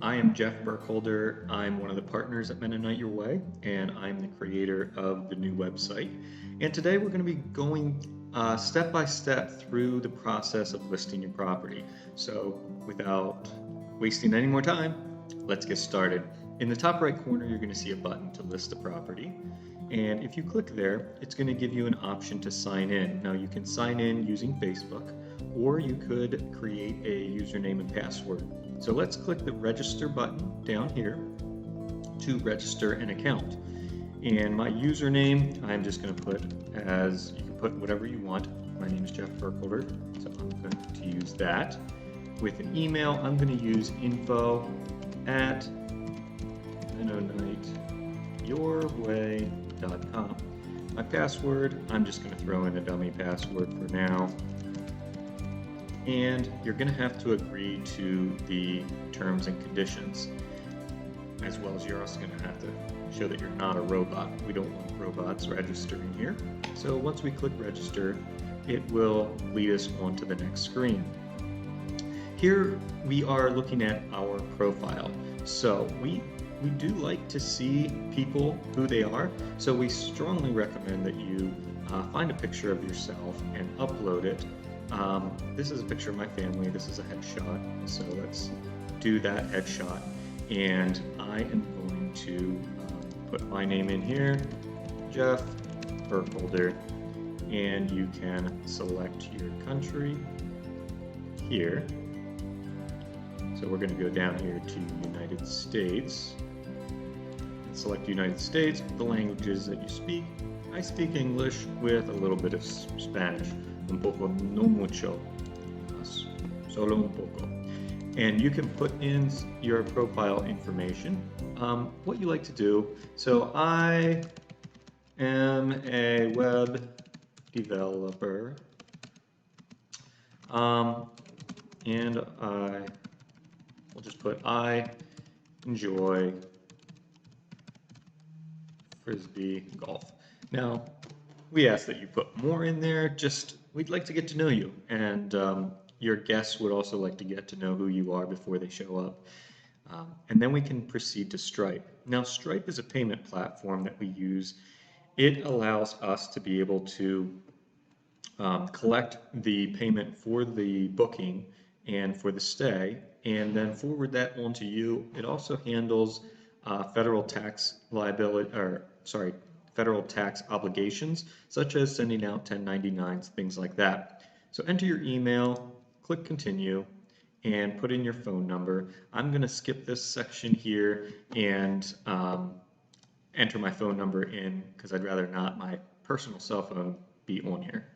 I am Jeff Burkholder. I'm one of the partners at Mennonite Your Way, and I'm the creator of the new website. And today we're going to be going step by step through the process of listing your property. So without wasting any more time, let's get started. In the top right corner, you're going to see a button to list the property. And if you click there, it's going to give you an option to sign in. Now you can sign in using Facebook, or you could create a username and password. So let's click the register button down here to register an account. And my username, I'm just going to put as, you can put whatever you want. My name is Jeff Burkholder, so I'm going to use that. With an email, I'm going to use info@MennoniteYourWay.com. My password, I'm just going to throw in a dummy password for now. And you're going to have to agree to the terms and conditions, as well as you're also going to have to show that you're not a robot. We don't want robots registering here. So once we click register, it will lead us on to the next screen. Here we are looking at our profile. So we do like to see people who they are, so we strongly recommend that you find a picture of yourself and upload it. This is a picture of my family. This is a headshot. So let's do that headshot. And I am going to put my name in here, Jeff Burkholder, and you can select your country here. So we're going to go down here to United States. Select United States, the languages that you speak. I speak English with a little bit of Spanish. Un poco, no mucho, solo un poco. And you can put in your profile information, what you like to do. So I am a web developer, and we'll just put I enjoy Frisbee golf. Now, we ask that you put more in there, we'd like to get to know you, and your guests would also like to get to know who you are before they show up. And then we can proceed to Stripe. Now, Stripe is a payment platform that we use. It allows us to be able to collect the payment for the booking and for the stay, and then forward that on to you. It also handles federal tax obligations, such as sending out 1099s, things like that. So enter your email, click continue, and put in your phone number. I'm going to skip this section here and enter my phone number in because I'd rather not my personal cell phone be on here.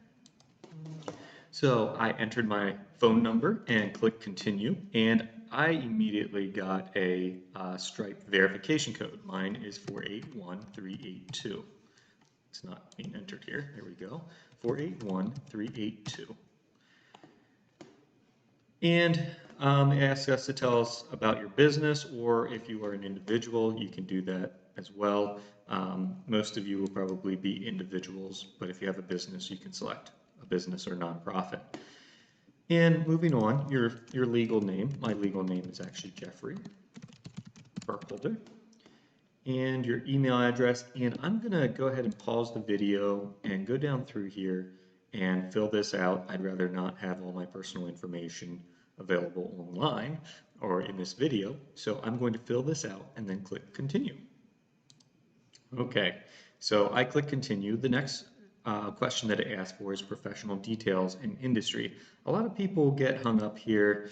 So I entered my phone number and clicked continue, and I immediately got a Stripe verification code. Mine is 481382. It's not being entered here. There we go. 481382. And it asks us to tell us about your business, or if you are an individual, you can do that as well. Most of you will probably be individuals, but if you have a business, you can select a business or nonprofit. And moving on, your legal name. My legal name is actually Jeffrey Burkholder. And your email address. And I'm going to go ahead and pause the video and go down through here and fill this out. I'd rather not have all my personal information available online or in this video. So I'm going to fill this out and then click continue. Okay, so I click continue. The next question that it asks for is professional details and industry. A lot of people get hung up here.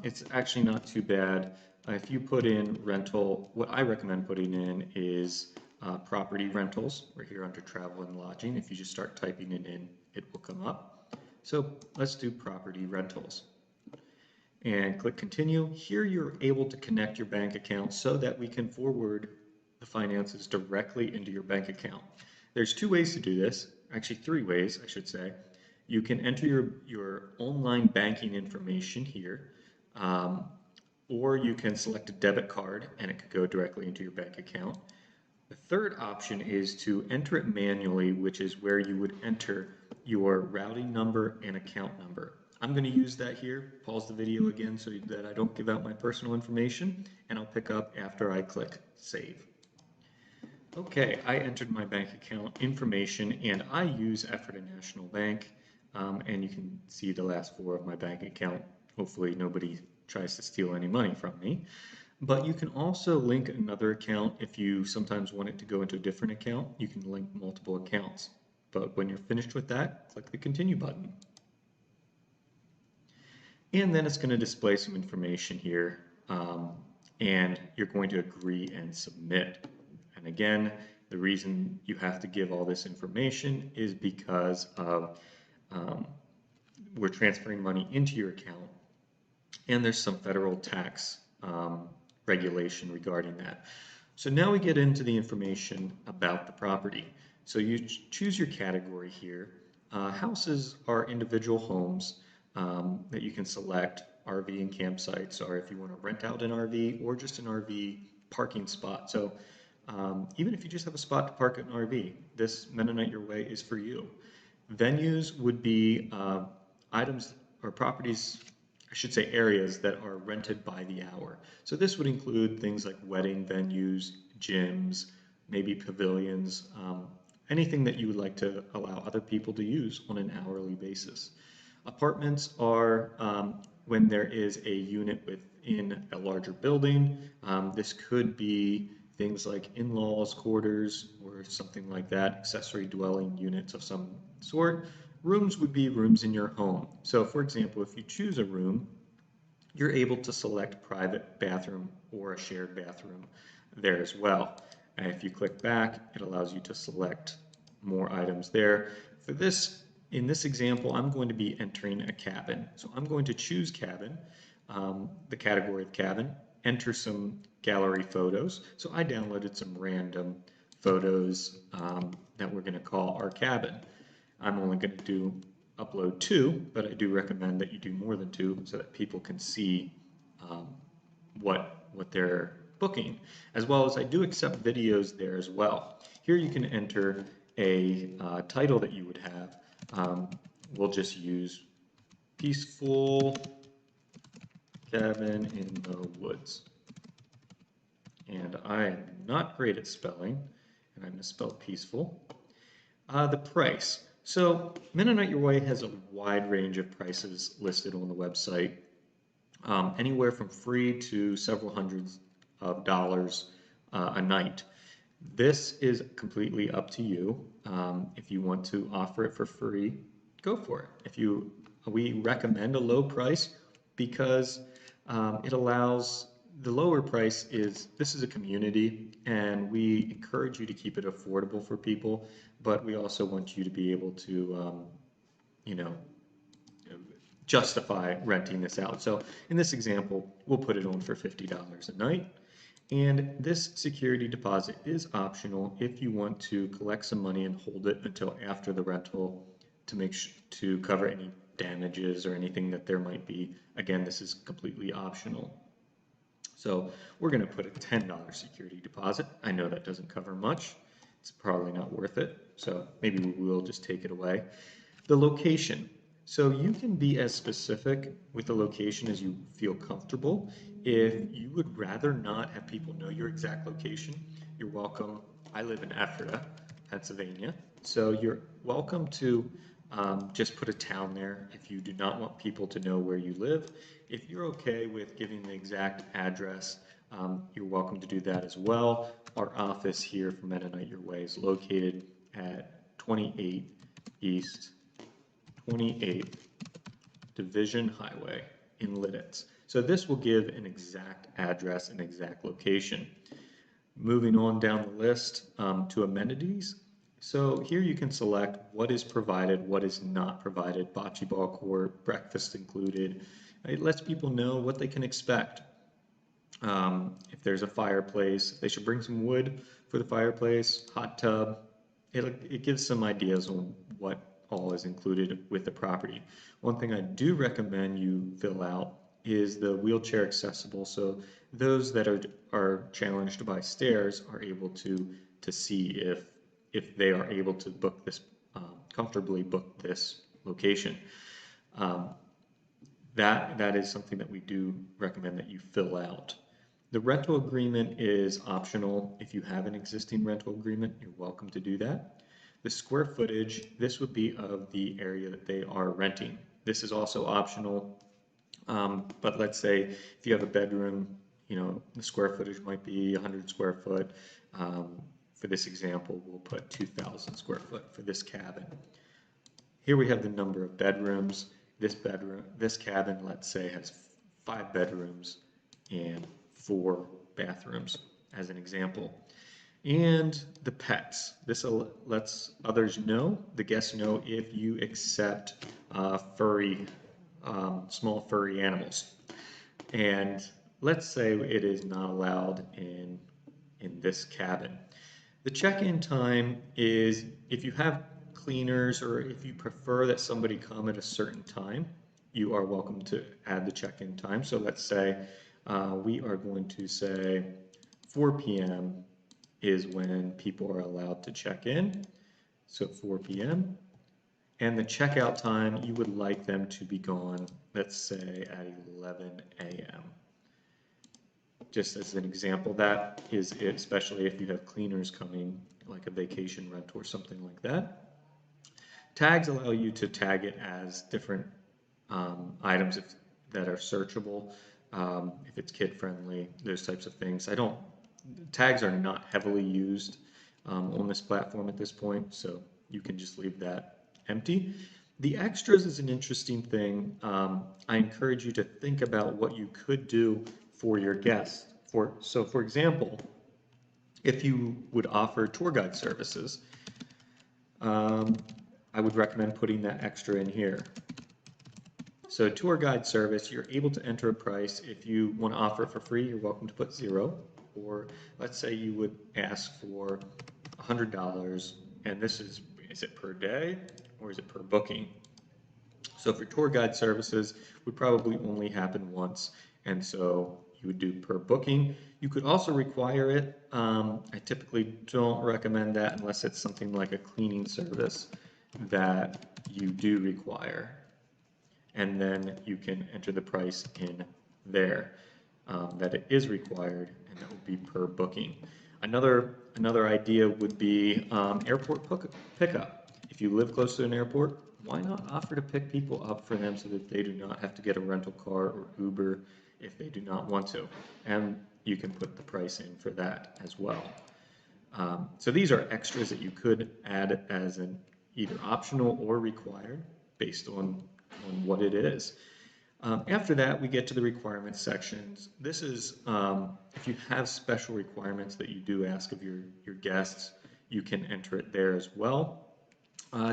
It's actually not too bad. If you put in rental, what I recommend putting in is property rentals. We're here under travel and lodging. If you just start typing it in, it will come up. So let's do property rentals. And click continue. Here you're able to connect your bank account so that we can forward the finances directly into your bank account. There's two ways to do this, actually three ways I should say. You can enter your online banking information here, or you can select a debit card and it could go directly into your bank account. The third option is to enter it manually, which is where you would enter your routing number and account number. I'm going to use that here. Pause the video again so that I don't give out my personal information, and I'll pick up after I click save. Okay, I entered my bank account information, and I use Ephrata National Bank, and you can see the last four of my bank account. Hopefully nobody tries to steal any money from me. But you can also link another account if you sometimes want it to go into a different account. You can link multiple accounts. But when you're finished with that, click the continue button. And then it's going to display some information here, and you're going to agree and submit. And again, the reason you have to give all this information is because of we're transferring money into your account, and there's some federal tax regulation regarding that. So now we get into the information about the property. So you choose your category here. Houses are individual homes that you can select. RV and campsites are if you want to rent out an RV or just an RV parking spot. So even if you just have a spot to park an RV, this Mennonite Your Way is for you. Venues would be items or properties, I should say areas that are rented by the hour. So this would include things like wedding venues, gyms, maybe pavilions, anything that you would like to allow other people to use on an hourly basis. Apartments are when there is a unit within a larger building. This could be things like in-laws quarters or something like that, accessory dwelling units of some sort. Rooms would be rooms in your home. So for example, if you choose a room, you're able to select private bathroom or a shared bathroom there as well. And if you click back, it allows you to select more items there. For this, in this example, I'm going to be entering a cabin. So I'm going to choose cabin, the category of cabin, enter some gallery photos. So I downloaded some random photos that we're going to call our cabin. I'm only going to upload 2, but I do recommend that you do more than 2 so that people can see what they're booking, as well as I do accept videos there as well. Here you can enter a title that you would have. We'll just use Peaceful Cabin in the Woods. And I am not great at spelling, and I misspelled peaceful. The price. So Mennonite Your Way has a wide range of prices listed on the website, anywhere from free to several hundreds of dollars a night. This is completely up to you. If you want to offer it for free, go for it. We recommend a low price because it allows, the lower price is, this is a community and we encourage you to keep it affordable for people, but we also want you to be able to, justify renting this out. So in this example, we'll put it on for $50 a night. And this security deposit is optional if you want to collect some money and hold it until after the rental to cover any damages or anything that there might be. Again, this is completely optional. So we're going to put a $10 security deposit. I know that doesn't cover much. It's probably not worth it. So maybe we will just take it away. The location. So you can be as specific with the location as you feel comfortable. If you would rather not have people know your exact location, you're welcome. I live in Ephrata, Pennsylvania, so you're welcome to just put a town there if you do not want people to know where you live. If you're okay with giving the exact address, you're welcome to do that as well. Our office here for Mennonite Your Way is located at 28 East 28th Division Highway in Lidditz. So this will give an exact address and exact location. Moving on down the list to amenities. So here you can select what is provided, what is not provided, bocce ball court, breakfast included. It lets people know what they can expect. If there's a fireplace, they should bring some wood for the fireplace, hot tub. It gives some ideas on what all is included with the property. One thing I do recommend you fill out is the wheelchair accessible, so those that are challenged by stairs are able to see if they are able to book this comfortably book this location. Um, that is something that we do recommend that you fill out. The rental agreement is optional. If you have an existing rental agreement, you're welcome to do that. The square footage, this would be of the area that they are renting. This is also optional, but let's say if you have a bedroom, the square footage might be 100 square foot. For this example, we'll put 2,000 square foot for this cabin. Here we have the number of bedrooms. This cabin, let's say, has 5 bedrooms and 4 bathrooms, as an example. And the pets. This lets others know, the guests know, if you accept small furry animals. And let's say it is not allowed in this cabin. The check-in time is, if you have cleaners or if you prefer that somebody come at a certain time, you are welcome to add the check-in time. So let's say we are going to say 4 p.m. is when people are allowed to check in. So 4 p.m. And the checkout time, you would like them to be gone, let's say at 11 a.m. Just as an example, that is it, especially if you have cleaners coming, like a vacation rental or something like that. Tags allow you to tag it as different items that are searchable, if it's kid-friendly, those types of things. Tags are not heavily used on this platform at this point, so you can just leave that empty. The extras is an interesting thing. I encourage you to think about what you could do for your guests. So for example, if you would offer tour guide services, I would recommend putting that extra in here. So tour guide service, you're able to enter a price. If you want to offer it for free, you're welcome to put 0. Or let's say you would ask for $100, and this is it per day or is it per booking? So for tour guide services, would probably only happen once, and so you would do per booking. You could also require it. I typically don't recommend that unless it's something like a cleaning service that you do require. And then you can enter the price in there that it is required, and that would be per booking. Another idea would be airport pickup. If you live close to an airport, why not offer to pick people up for them so that they do not have to get a rental car or Uber if they do not want to? And you can put the price in for that as well. So these are extras that you could add as an either optional or required based on what it is. After that, we get to the requirements sections. This is if you have special requirements that you do ask of your guests, you can enter it there as well.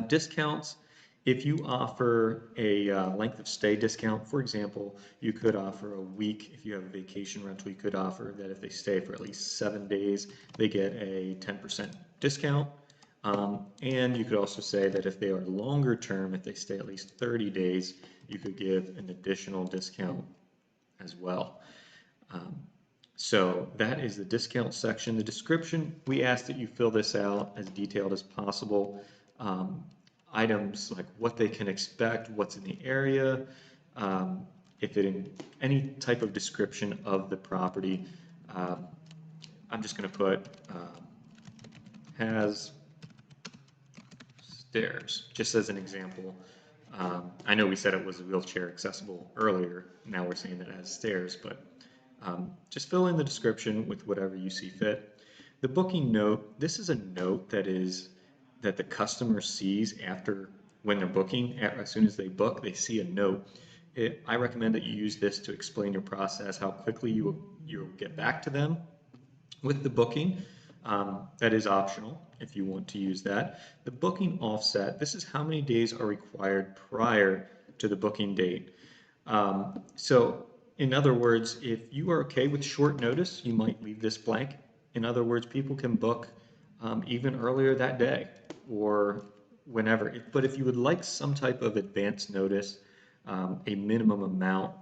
Discounts, if you offer a length of stay discount, for example, you could offer a week. If you have a vacation rental, you could offer that if they stay for at least 7 days, they get a 10% discount. And you could also say that if they are longer term, if they stay at least 30 days, you could give an additional discount as well. So that is the discount section. The description, we ask that you fill this out as detailed as possible. Items like what they can expect, what's in the area, any type of description of the property. I'm just going to put has stairs, just as an example. I know we said it was wheelchair accessible earlier. Now we're saying that it has stairs, but just fill in the description with whatever you see fit. The booking note, this is a note that the customer sees after when they're booking. As soon as they book, they see a note. I recommend that you use this to explain your process, how quickly you'll get back to them with the booking. That is optional if you want to use that. The booking offset, this is how many days are required prior to the booking date. So in other words, if you are okay with short notice, you might leave this blank. In other words, people can book even earlier that day or whenever. But if you would like some type of advance notice, a minimum amount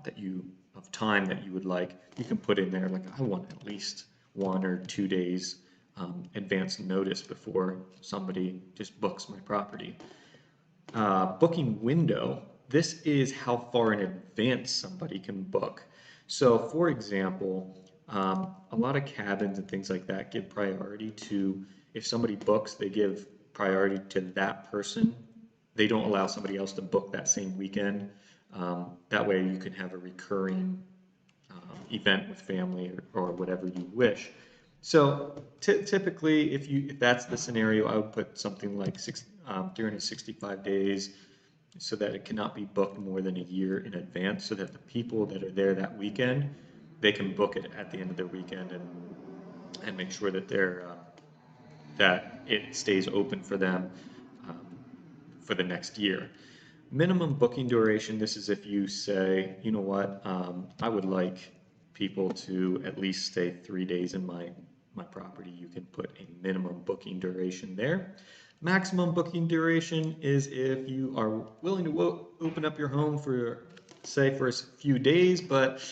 of time that you would like, you can put in there, like, I want at least 1 or 2 days advance notice before somebody just books my property. booking window, this is how far in advance somebody can book. So, for example, a lot of cabins and things like that give priority to, if somebody books, they give priority to that person. They don't allow somebody else to book that same weekend. That way you can have a recurring event with family or whatever you wish. So typically, if that's the scenario, I would put something like 365 days, so that it cannot be booked more than a year in advance, so that the people that are there that weekend, they can book it at the end of their weekend and make sure that that it stays open for them um, for the next year. Minimum booking duration, this is if you say, you know what, I would like people to at least stay 3 days in my property. You can put a minimum booking duration there. Maximum booking duration is if you are willing to open up your home for, say, for a few days, but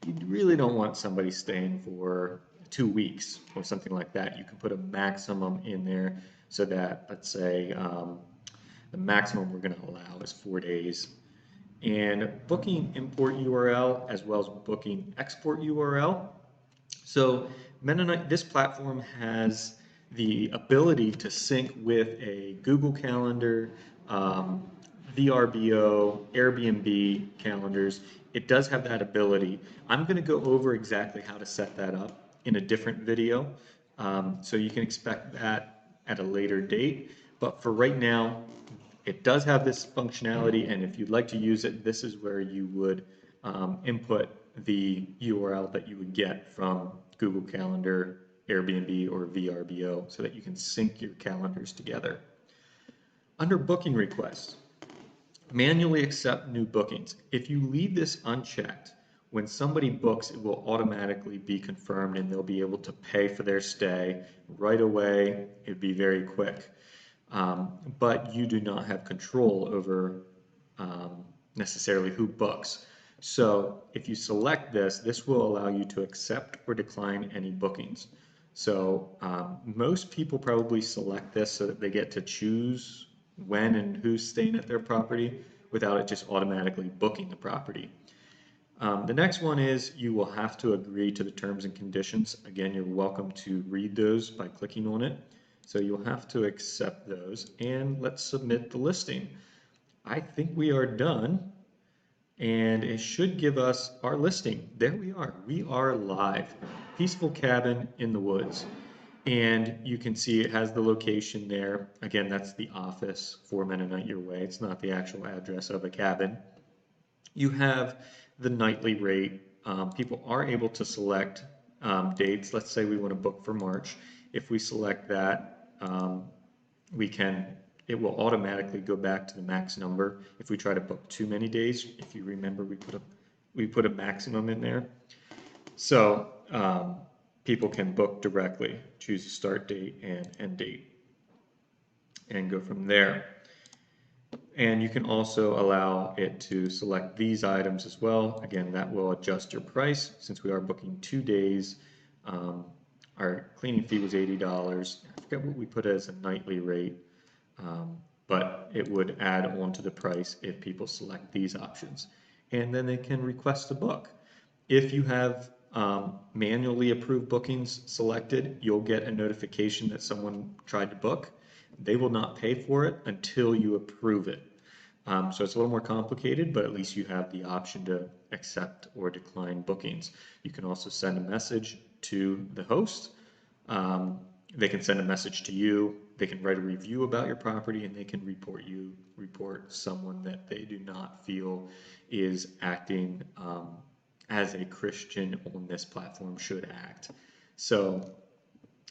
you really don't want somebody staying for 2 weeks or something like that. You can put a maximum in there so that, let's say, the maximum we're going to allow is 4 days. And booking import URL as well as booking export URL. So Mennonite, this platform has the ability to sync with a Google Calendar, VRBO, Airbnb calendars. It does have that ability. I'm going to go over exactly how to set that up in a different video. So you can expect that at a later date. But for right now, it does have this functionality, and if you'd like to use it, this is where you would input the URL that you would get from Google Calendar, Airbnb, or VRBO so that you can sync your calendars together. Under booking requests, manually accept new bookings. If you leave this unchecked, when somebody books, it will automatically be confirmed and they'll be able to pay for their stay right away. It'd be very quick. But you do not have control over necessarily who books. So if you select this, this will allow you to accept or decline any bookings. So most people probably select this so that they get to choose when and who's staying at their property without it just automatically booking the property. The next one is you will have to agree to the terms and conditions. Again, you're welcome to read those by clicking on it. So you'll have to accept those, and let's submit the listing. I think we are done, and it should give us our listing. There we are. We are live. Peaceful cabin in the woods. And you can see it has the location there. Again, that's the office for Mennonite Your Way. It's not the actual address of a cabin. You have the nightly rate. People are able to select dates. Let's say we want to book for March. If we select that, it will automatically go back to the max number. If we try to book too many days, if you remember, we put a maximum in there. So people can book directly, choose a start date and end date, and go from there. And you can also allow it to select these items as well. Again, that will adjust your price. Since we are booking 2 days, our cleaning fee was $80. I forget what we put as a nightly rate, but it would add on to the price if people select these options. And then they can request a book. If you have manually approved bookings selected, you'll get a notification that someone tried to book. They will not pay for it until you approve it. So it's a little more complicated, but at least you have the option to accept or decline bookings. You can also send a message to the host. They can send a message to you. They can write a review about your property, and they can report someone that they do not feel is acting as a Christian on this platform should act. So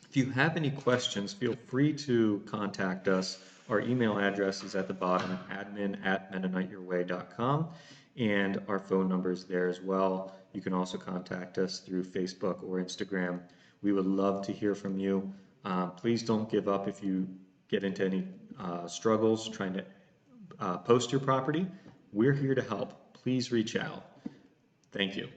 if you have any questions, feel free to contact us. Our email address is at the bottom, admin@mennoniteyourway.com, and our phone number is there as well. You can also contact us through Facebook or Instagram. We would love to hear from you. Please don't give up if you get into any struggles trying to post your property. We're here to help. Please reach out. Thank you.